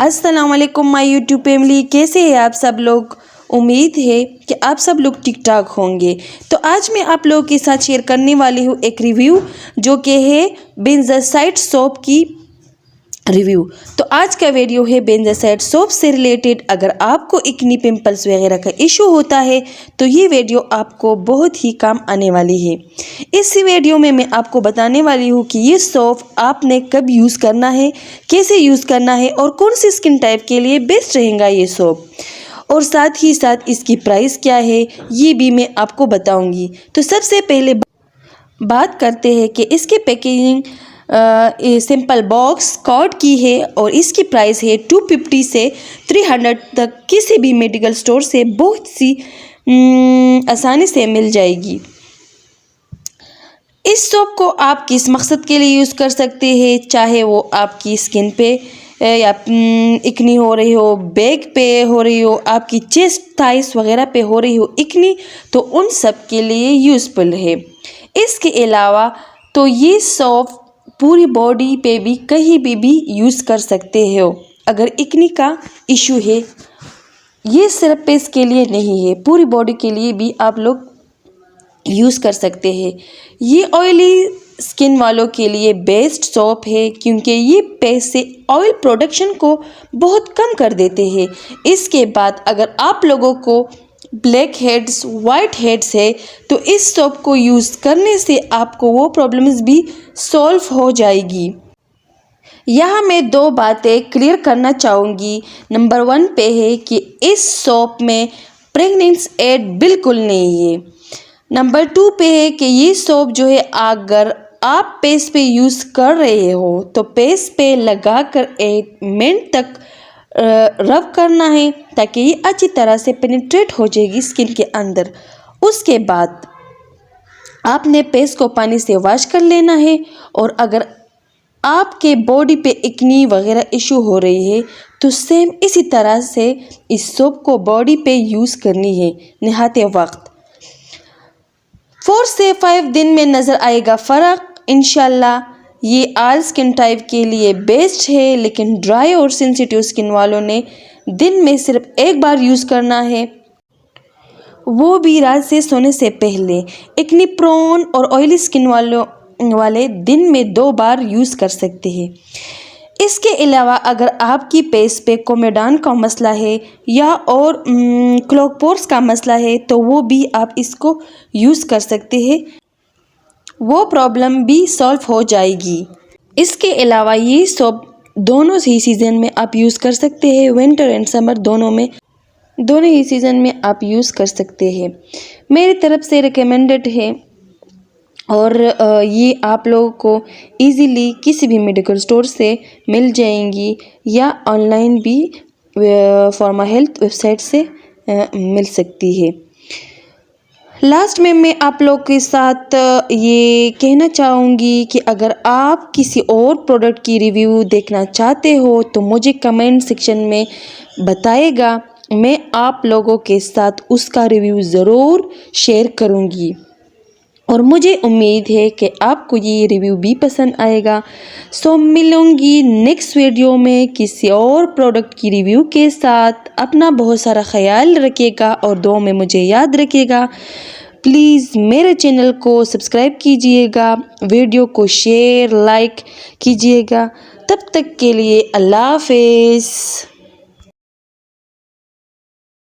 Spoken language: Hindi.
अस्सलाम वालेकुम माय यूट्यूब फैमिली, कैसे हैं आप सब लोग। उम्मीद है कि आप सब लोग ठीक ठाक होंगे। तो आज मैं आप लोगों के साथ शेयर करने वाली हूँ एक रिव्यू जो कि है बेंजासाइड सोप की रिव्यू। तो आज का वीडियो है बेंजासाइड सोप से रिलेटेड। अगर आपको एक्ने पिंपल्स वगैरह का इशू होता है तो ये वीडियो आपको बहुत ही काम आने वाली है। इस वीडियो में मैं आपको बताने वाली हूँ कि ये सोप आपने कब यूज़ करना है, कैसे यूज़ करना है और कौन सी स्किन टाइप के लिए बेस्ट रहेगा ये सोप, और साथ ही साथ इसकी प्राइस क्या है ये भी मैं आपको बताऊंगी। तो सबसे पहले बात करते हैं कि इसकी पैकेजिंग सिंपल बॉक्स कॉर्ड की है और इसकी प्राइस है 250 से 300 तक। किसी भी मेडिकल स्टोर से बहुत सी आसानी से मिल जाएगी। इस सोप को आप किस मकसद के लिए यूज़ कर सकते हैं, चाहे वो आपकी स्किन पे या एक्ने हो रही हो, बैक पे हो रही हो, आपकी चेस्ट थाइस वगैरह पे हो रही हो एक्ने, तो उन सब के लिए यूज़फुल है। इसके अलावा तो ये सोप पूरी बॉडी पे भी कहीं भी यूज़ कर सकते हो अगर एक्ने का इशू है। ये सिर्फ फेस के लिए नहीं है, पूरी बॉडी के लिए भी आप लोग यूज़ कर सकते हैं। ये ऑयली स्किन वालों के लिए बेस्ट सोप है क्योंकि ये फेस से ऑयल प्रोडक्शन को बहुत कम कर देते हैं। इसके बाद अगर आप लोगों को ब्लैक हेड्स, वाइट हेड्स है तो इस सोप को यूज़ करने से आपको वो प्रॉब्लम्स भी सॉल्व हो जाएगी। यहाँ मैं दो बातें क्लियर करना चाहूँगी। नंबर 1 पे है कि इस सोप में प्रेगनेंस एड बिल्कुल नहीं है। नंबर 2 पे है कि ये सोप जो है अगर आप फेस पे यूज़ कर रहे हो तो फेस पे लगाकर 8 मिनट तक रब करना है ताकि ये अच्छी तरह से पेनिट्रेट हो जाएगी स्किन के अंदर। उसके बाद आपने फेस को पानी से वॉश कर लेना है। और अगर आपके बॉडी पे एक्ने वगैरह इशू हो रही है तो सेम इसी तरह से इस सोप को बॉडी पे यूज़ करनी है। नहाते वक्त 4 से 5 दिन में नज़र आएगा फ़र्क इंशाल्लाह। ये ऑल स्किन टाइप के लिए बेस्ट है, लेकिन ड्राई और सेंसिटिव स्किन वालों ने दिन में सिर्फ एक बार यूज़ करना है, वो भी रात से सोने से पहले। एक्ने प्रोन और ऑयली स्किन वाले दिन में 2 बार यूज़ कर सकते हैं। इसके अलावा अगर आपकी फेस पे कोमेडॉन का मसला है या और क्लॉग पोर्स का मसला है तो वो भी आप इसको यूज़ कर सकते हैं, वो प्रॉब्लम भी सॉल्व हो जाएगी। इसके अलावा ये सोप दोनों ही सीज़न में आप यूज़ कर सकते हैं, विंटर एंड समर दोनों ही सीज़न में आप यूज़ कर सकते हैं। मेरी तरफ से रिकमेंडेड है और ये आप लोगों को इजीली किसी भी मेडिकल स्टोर से मिल जाएंगी या ऑनलाइन भी फार्मा हेल्थ वेबसाइट से मिल सकती है। लास्ट में मैं आप लोग के साथ ये कहना चाहूँगी कि अगर आप किसी और प्रोडक्ट की रिव्यू देखना चाहते हो तो मुझे कमेंट सेक्शन में बताएगा, मैं आप लोगों के साथ उसका रिव्यू ज़रूर शेयर करूँगी। और मुझे उम्मीद है कि आपको ये रिव्यू भी पसंद आएगा। सो मिलूँगी नेक्स्ट वीडियो में किसी और प्रोडक्ट की रिव्यू के साथ। अपना बहुत सारा ख्याल रखिएगा और दुआ में मुझे याद रखिएगा। प्लीज़ मेरे चैनल को सब्सक्राइब कीजिएगा, वीडियो को शेयर लाइक कीजिएगा। तब तक के लिए अल्लाह हाफ़िज़।